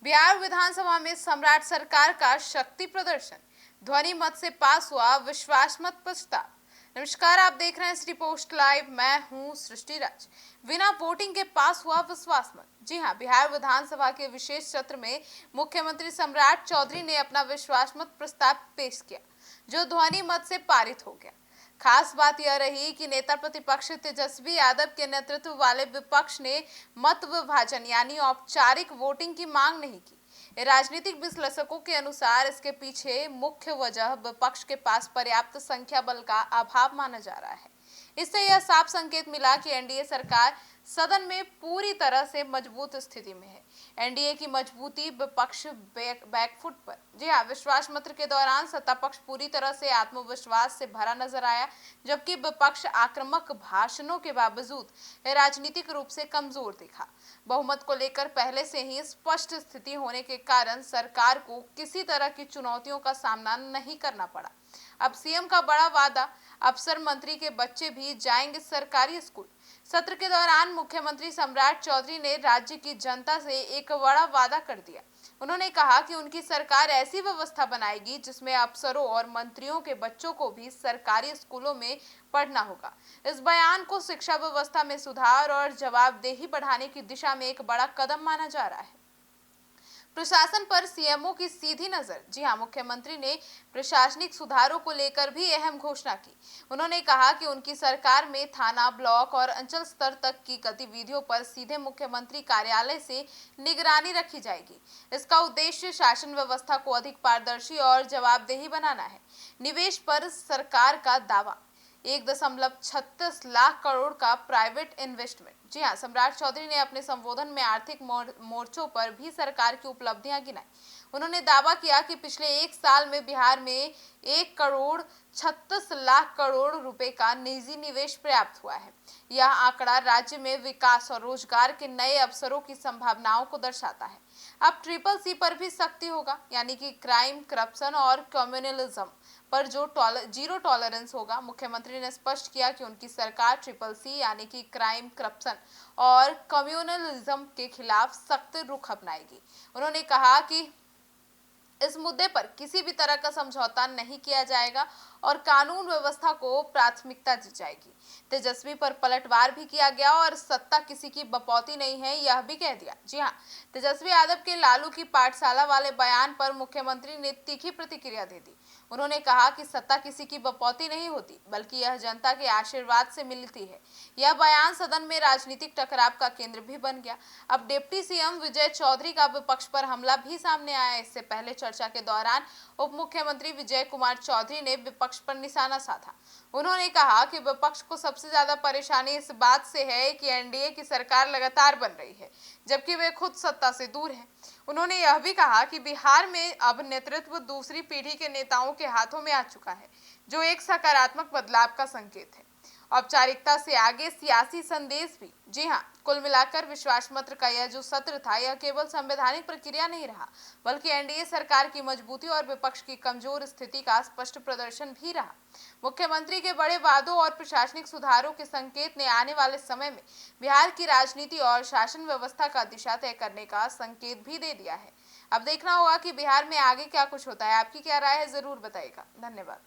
बिहार विधानसभा में सम्राट सरकार का शक्ति प्रदर्शन, ध्वनि मत से पास हुआ विश्वास मत प्रस्ताव। नमस्कार, आप देख रहे हैं सिटी पोस्ट लाइव। मैं हूं सृष्टि राज। बिना वोटिंग के पास हुआ विश्वास मत। जी हां, बिहार विधानसभा के विशेष सत्र में मुख्यमंत्री सम्राट चौधरी ने अपना विश्वास मत प्रस्ताव पेश किया, जो ध्वनि मत से पारित हो गया। खास बात यह रही कि नेता प्रतिपक्ष तेजस्वी यादव के नेतृत्व वाले विपक्ष ने मत विभाजन यानी औपचारिक वोटिंग की मांग नहीं की। राजनीतिक विश्लेषकों के अनुसार इसके पीछे मुख्य वजह विपक्ष के पास पर्याप्त संख्या बल का अभाव माना जा रहा है। इससे यह साफ संकेत मिला कि एनडीए सरकार सदन में पूरी तरह से मजबूत स्थिति में है। एनडीए की मजबूती विपक्ष बैकफुट पर। जी हाँ, विश्वास मत के दौरान सत्ता पक्ष पूरी तरह से आत्मविश्वास से भरा नजर आया, जबकि विपक्ष आक्रामक भाषणों के बावजूद राजनीतिक रूप से कमजोर दिखा। बहुमत को लेकर पहले से ही स्पष्ट स्थिति होने के कारण सरकार को किसी तरह की चुनौतियों का सामना नहीं करना पड़ा। अब सीएम का बड़ा वादा, अफसर मंत्री के बच्चे भी जाएंगे सरकारी स्कूल। सत्र के दौरान मुख्यमंत्री सम्राट चौधरी ने राज्य की जनता से एक बड़ा वादा कर दिया। उन्होंने कहा कि उनकी सरकार ऐसी व्यवस्था बनाएगी जिसमें अफसरों और मंत्रियों के बच्चों को भी सरकारी स्कूलों में पढ़ना होगा। इस बयान को शिक्षा व्यवस्था में सुधार और जवाबदेही बढ़ाने की दिशा में एक बड़ा कदम माना जा रहा है। प्रशासन पर सीएमओ की सीधी नजर। जी हां, मुख्यमंत्री ने प्रशासनिक सुधारों को लेकर भी अहम घोषणा की। उन्होंने कहा कि उनकी सरकार में थाना, ब्लॉक और अंचल स्तर तक की गतिविधियों पर सीधे मुख्यमंत्री कार्यालय से निगरानी रखी जाएगी। इसका उद्देश्य शासन व्यवस्था को अधिक पारदर्शी और जवाबदेही बनाना है। निवेश पर सरकार का दावा, 1.36 लाख करोड़ का प्राइवेट इन्वेस्टमेंट। जी हां, सम्राट चौधरी ने अपने संबोधन में आर्थिक मोर्चों पर भी सरकार की उपलब्धियां गिनाई। उन्होंने दावा किया कि पिछले एक साल में बिहार में 1.36 करोड़ रुपए का निजी निवेश प्राप्त हुआ है। यह आंकड़ा राज्य में विकास और रोजगार के नए अवसरों की संभावनाओं को दर्शाता है। अब CCC पर भी सख्ती होगा, यानी कि क्राइम, करप्शन और कम्युनलिज्म पर जो जीरो टॉलरेंस होगा। मुख्यमंत्री ने स्पष्ट किया कि उनकी सरकार CCC यानी कि क्राइम, करप्शन और कम्युनलिज्म के खिलाफ सख्त रुख अपनाएगी। उन्होंने कहा कि इस मुद्दे पर किसी भी तरह का समझौता नहीं किया जाएगा और कानून व्यवस्था को प्राथमिकता दी जाएगी। तेजस्वी पर पलटवार भी किया गया और सत्ता किसी की बपौती नहीं है, यह भी कह दिया। जी हां, तेजस्वी यादव के लालू की पाठशाला वाले बयान पर मुख्यमंत्री ने तीखी प्रतिक्रिया दे दी। उन्होंने कहा कि सत्ता किसी की बपौती नहीं होती, बल्कि यह जनता के आशीर्वाद से मिलती है। यह बयान सदन में राजनीतिक टकराव का केंद्र भी बन गया। अब डिप्टी सीएम विजय चौधरी का विपक्ष पर हमला भी सामने आया। इससे पहले चर्चा के दौरान उप मुख्यमंत्री विजय कुमार चौधरी ने विपक्ष पर निशाना साधा। उन्होंने कहा कि विपक्ष को सबसे ज्यादा परेशानी इस बात से है कि एनडीए की सरकार लगातार बन रही है, जबकि वे खुद सत्ता से दूर हैं। उन्होंने यह भी कहा कि बिहार में अब नेतृत्व दूसरी पीढ़ी के नेताओं के हाथों में आ चुका है, जो एक सकारात्मक बदलाव का संकेत है। औपचारिकता से आगे सियासी संदेश भी। जी हां, कुल मिलाकर विश्वास मत का यह जो सत्र था, यह केवल संवैधानिक प्रक्रिया नहीं रहा, बल्कि एनडीए सरकार की मजबूती और विपक्ष की कमजोर स्थिति का स्पष्ट प्रदर्शन भी रहा। मुख्यमंत्री के बड़े वादों और प्रशासनिक सुधारों के संकेत ने आने वाले समय में बिहार की राजनीति और शासन व्यवस्था का दिशा तय करने का संकेत भी दे दिया है। अब देखना होगा कि बिहार में आगे क्या कुछ होता है। आपकी क्या राय है, जरूर बताइएगा। धन्यवाद।